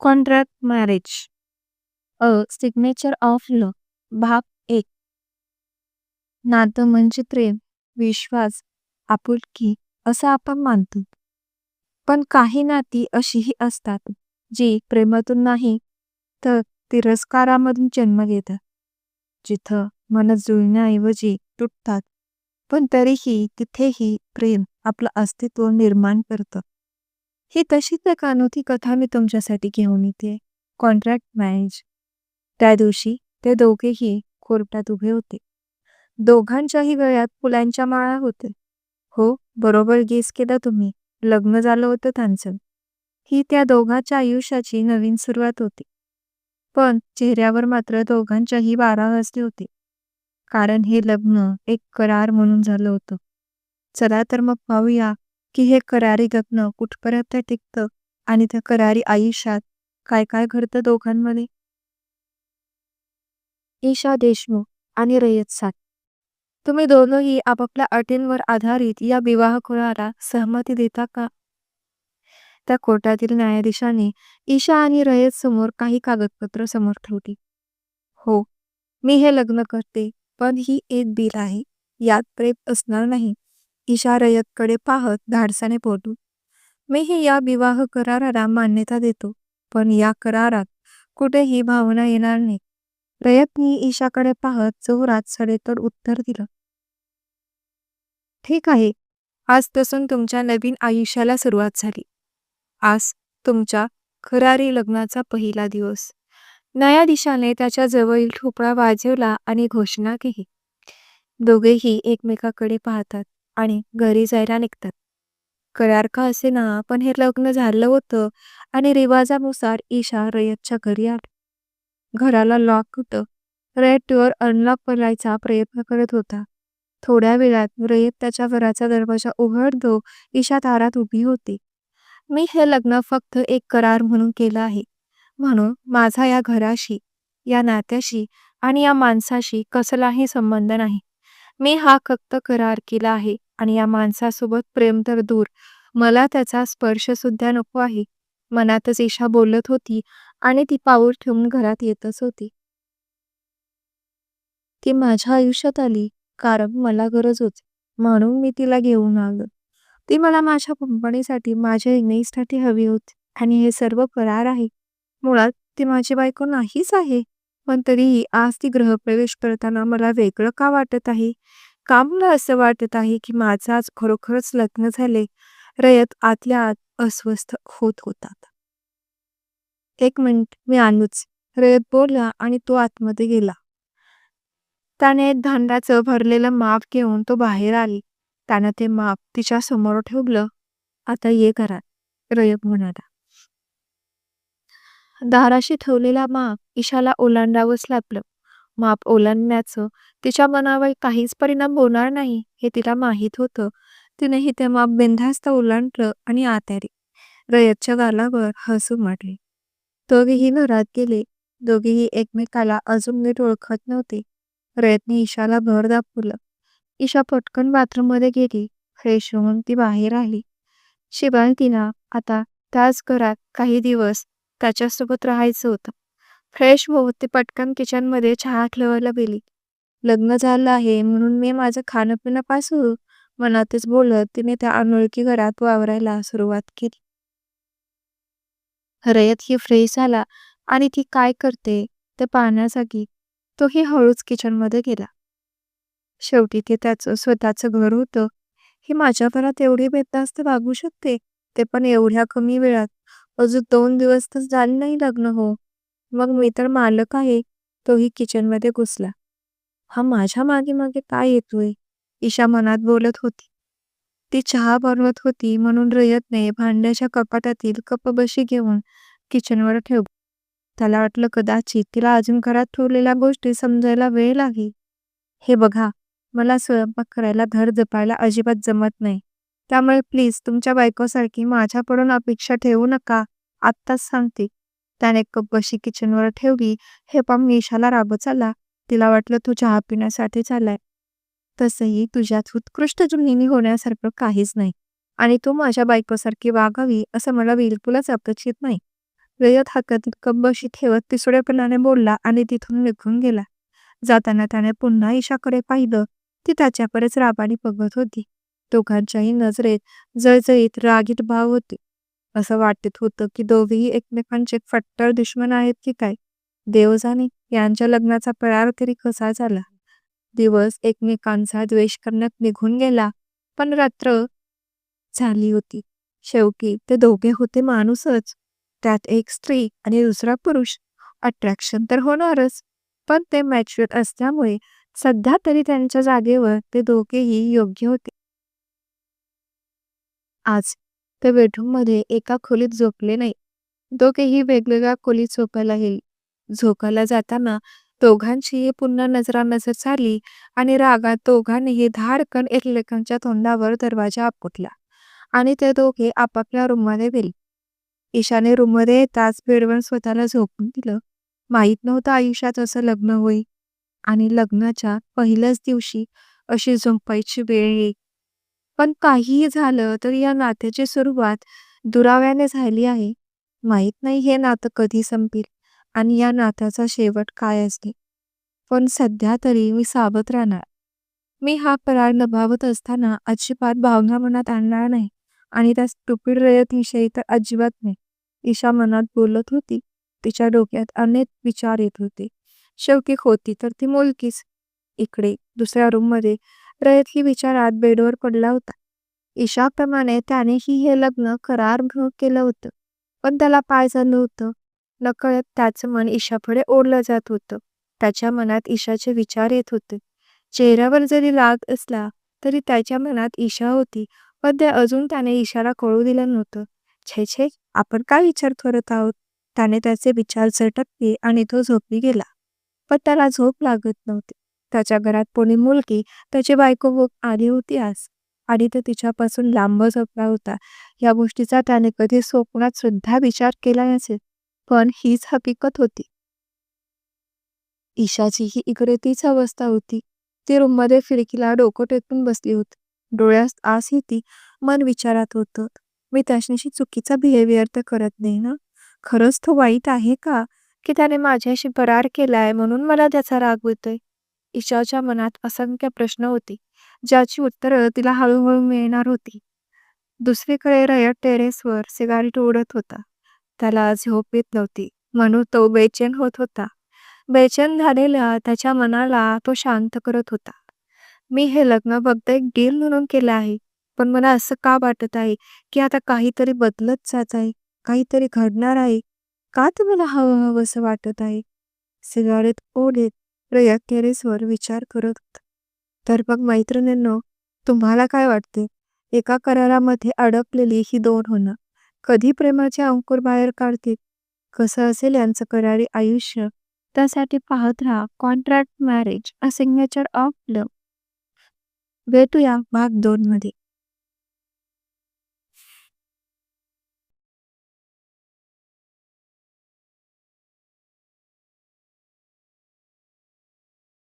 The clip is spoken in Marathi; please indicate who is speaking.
Speaker 1: Contract marriage a signature of love भाग 1. नातं म्हणजे प्रेम, विश्वास, आपुलकी असं आपण मानतो. पण काही नाती अशीही असतात जी प्रेमातून नाही तर तिरस्कारामधून जन्म घेतात. जिथं मन जुळण्याऐवजी तुटतात, पण तरीही तिथेही प्रेम आपलं अस्तित्व निर्माण करतं. ही तशीच एक अनोखी कथा मी तुमच्यासाठी घेऊन येते. Contract marriage. त्या दिवशी ते दोघेही कोर्टात उभे होते. दोघांच्याही गळ्यात फुलांच्या माळा होत्या. हो, बरोबर गेस केलं तुम्ही. लग्न झालं होतं त्यांचं. ही त्या दोघांच्या आयुष्याची नवीन सुरुवात होती. पण चेहऱ्यावर मात्र दोघांच्याही 12 वाजले होते. कारण हे लग्न एक करार म्हणून झालं होतं. चला तर मग पाहूया की हे करारी लग्न कुठपर्यंत टिकतं आणि त्या करारी आयुष्यात काय काय घडतं दोघांमध्ये. ईशा देशमुख आणि रयत साठ. तुम्ही दोघंही आपापल्या अटींवर आधारित या विवाह कराराला सहमती देता का? त्या कोर्टातील न्यायाधीशाने ईशा आणि रयत समोर काही कागदपत्र समोर ठेवली. हो, मी हे लग्न करते, पण ही एक बिल आहे. यात प्रेम असणार नाही. ईशा रयतकडे पाहत धाडसाने बोलू. मीही या विवाह कराराला मान्यता देतो, पण या करारात कुठेही भावना येणार नाही. रयतनी ईशाकडे पाहत जोरात सडेतोड उत्तर दिलं. ठीक आहे. आजपासून तुमच्या नवीन आयुष्याला सुरुवात झाली. आज तुमच्या खरारी लग्नाचा पहिला दिवस. न्यायाधीशाने त्याच्या जवळील ठोकळा वाजवला आणि घोषणा केली. दोघेही एकमेकाकडे पाहतात आणि घरी जायला निघतात. करार का असेना, पण हे लग्न झालं होतं आणि रिवाजानुसार ईशा रयतच्या घरी आली. घराला लॉक होतं. रयत डोअर अनलॉक करायचा प्रयत्न करत होता. थोड्या वेळात रयत त्याच्या घराचा दरवाजा उघडतो. ईशा दारात उभी होती. मी हे लग्न फक्त एक करार म्हणून केलं आहे. म्हणून माझा या घराशी, या नात्याशी आणि या माणसाशी कसलाही संबंध नाही. मी हा फक्त करार केला आहे आणि या माणसासोबत प्रेम तर दूर, मला त्याचा स्पर्श सुद्धा नको आहे. मनातच ईशा बोलत होती आणि ती पाऊल ठेवून घरात येतच होती. ती माझ्या आयुष्यात आली कारण मला गरज होती, म्हणून मी तिला घेऊन आलो. ती मला माझ्या कंपनीसाठी, माझ्या इमेजसाठी हवी होती आणि हे सर्व करार आहे. मुळात ती माझी बायको नाहीच आहे. पण तरीही आज ती गृहप्रवेश करताना मला वेगळं का वाटत आहे? का मला असं वाटत आहे की माझं आज खरोखरच लग्न झाले? रयत आतल्या आत अस्वस्थ होत होता. एक मिनिट, मी आलोच, रयत बोलला आणि तो आतमध्ये गेला. त्याने धान्याचं भरलेलं माप घेऊन तो बाहेर आली. त्यानं ते माप तिच्या समोर ठेवलं. आता ये घरात, रयत म्हणाला. दाराशी ठेवलेला माप ईशाला ओलांडावंच लागलं. माप ओलांडण्याचं तिच्या मनावर काहीच परिणाम होणार नाही हे तिला माहीत होतं. तिनेही ते माप बिनधास्त ओलांडलं आणि आत आली. रयतच्या गालावर हसू मारले. दोघेही घरात गेले. दोघेही एकमेकाला अजून नीट ओळखत नव्हते. रयतने ईशाला भर दाखवलं. ईशा पटकन बाथरूममध्ये गेली. फ्रेश होऊन ती बाहेर आली. शिवाय तिला आता त्याच घरात काही दिवस त्याच्यासोबत राहायचं होतं. फ्रेश होत ती पटकन किचनमध्ये चहा ठेवायला गेली. लग्न झालं आहे म्हणून मी माझं खाणं पिणं पासू, मनातच बोलत तिने त्या अनोळखी घरात वावरायला सुरुवात केली. रयत ही फ्रेश झाला आणि ती काय करते ते पाहण्यासाठी तोही हळूच किचनमध्ये गेला. शेवटी ते त्याचं स्वतःचं घर होतं. ही माझ्या घरात एवढी बेतास्त वागू शकते, ते पण एवढ्या कमी वेळात. अजून 2 दिवस तर झाले नाही लग्न हो. मग मी तर मालक आहे. तोही किचनमध्ये घुसला. हा माझ्या मागे मागे काय येतोय? ईशा मनात बोलत होती. ती चहा बनवत होती म्हणून रयतने भांड्याच्या कपाटातील कपबशी घेऊन किचनवर ठेवली. त्याला वाटलं कदाचित तिला अजून घरात ठेवलेल्या गोष्टी समजायला वेळ लागेल. हे बघा, मला स्वयंपाक करायला धड जपायला अजिबात जमत नाही. त्यामुळे प्लीज तुमच्या बायकोसारखी माझ्याकडून अपेक्षा ठेवू नका. आत्ताच सांगते. त्याने कपबशी किचनवर ठेवली. हे पाहून ईशाला रागच आला. तिला वाटलं तू चहा पिण्यासाठी चाललाय. तसंही तुझ्यात उत्कृष्ट गृहिणी होण्यासारखं काहीच नाही आणि तू माझ्या बायकोसारखी वागावी असं मला बिलकुलच अपेक्षित नाही. रयत हातातील कप बशी ठेवत पिसुडेपणाने बोलला आणि तिथून निघून गेला. जाताना त्याने पुन्हा ईशाकडे पाहिलं. ती त्याच्याकडेच रागाने बघत होती. दोघांच्याही नजरेत जळजळीत रागीट भाव होते. असं वाटत होतं की दोघेही एकमेकांचे कट्टर दुश्मन आहेत की काय. देव जाणे यांच्या लग्नाचा करार तरी कसा झाला. दिवस एकमेकांचा द्वेष करण्यात निघून गेला, पण रात्र झाली होती. शेवटी ते दोघे होते माणूसच. त्यात एक स्त्री आणि दुसरा पुरुष. अट्रॅक्शन तर होणारच, पण ते मॅच्युअर असल्यामुळे सध्या तरी त्यांच्या जागेवर ते दोघेही योग्य होते. आज ते बेडरूममध्ये एका खोलीत झोपले नाही. दोघेही वेगवेगळ्या खोलीत झोपायला गेली. झोपायला जाताना दोघांचीही पुन्हा नजरानजर झाली आणि रागात दोघांनीही धाडकन एकमेकांच्या तोंडावर दरवाजा आपटला आणि ते दोघे आपापल्या रूममध्ये गेले. ईशाने रूममध्ये येताच बेडवर स्वतःला झोपून दिलं. माहीत नव्हतं आयुष्यात असं लग्न होईल आणि लग्नाच्या पहिल्याच दिवशी अशी झोपायची वेळ येईल. पण काहीही झालं तर या नात्याची सुरुवात दुराव्याने झाली आहे. माहित नाही हे नातं कधी संपेल आणि या नात्याचा शेवट काय असेल. पण सध्या तरी मी सावध राहणार. मी हा करार निभावत असताना अजिबात भावना मनात आणणार नाही आणि त्या स्टुपिड रयतविषयी तर अजिबात नाही. ईशा मनात बोलत होती. तिच्या डोक्यात अनेक विचार येत होते. शेवटी होती तर ती मुलगीच. इकडे दुसऱ्या रूममध्ये रयतही विचारात बेडवर पडला होता. ईशाप्रमाणे त्यानेही हे लग्न करार म्हणून केलं होतं, पण त्याला काय झालं होतं. नकळत त्याचं मन ईशापुढे ओढलं जात होतं. त्याच्या मनात ईशाचे विचार येत होते. चेहऱ्यावर जरी राग असला तरी त्याच्या मनात ईशा होती, पण ते अजून त्याने ईशाला कळू दिलं नव्हतं. छे छे, आपण काय विचार करत आहोत. त्याने त्याचे विचार झटकले आणि तो झोपी गेला. पण त्याला झोप लागत नव्हती. त्याच्या घरात कोणी मुलगी त्याची बायको आली होती आज, आणि तो तिच्यापासून लांब झोपला होता. या गोष्टीचा त्याने कधी स्वप्नात सुद्धा विचार केला नसेल, पण हीच हकीकत होती. ईशाचीही इकडे तीच अवस्था होती. ती रूममध्ये खिडकीला डोकं टेकून बसली होती. डोळ्यात आस येती. मन विचारात होतं, मी त्याच्याशी चुकीचा बिहेवियर तर करत नाही ना. खरंच तो वाईट आहे का, की त्याने माझ्याशी करार केलाय म्हणून मला त्याचा राग येतोय. ईशाच्या मनात असंख्य प्रश्न होते, ज्याची उत्तरं तिला हळूहळू मिळणार होती. दुसरीकडे रयत टेरेसवर सिगारेट ओढत होता. त्याला झोप येत नव्हती म्हणून तो बेचैन होत होता. बेचैन झालेल्या त्याच्या मनाला तो शांत करत होता. मी हे लग्न फक्त एक डील म्हणून केलं आहे, पण मला असं का वाटत आहे की आता काहीतरी बदलत जात आहे, काहीतरी घडणार आहे. का तुम्हाला हवं हवं असं वाटत आहे. सिगारेट ओढत रयत टेरेसवर विचार करत होता. तर मग मैत्रिणींनो, तुम्हाला काय वाटते. एका करारामध्ये अडकलेली ही दोन होणं कधी प्रेमाचे अंकुर बाहेर काढतील. कसं असेल यांचं करारी आयुष्य, त्यासाठी पाहत राहा contract marriage, a signature of love. भेटूया भाग 2 मध्ये.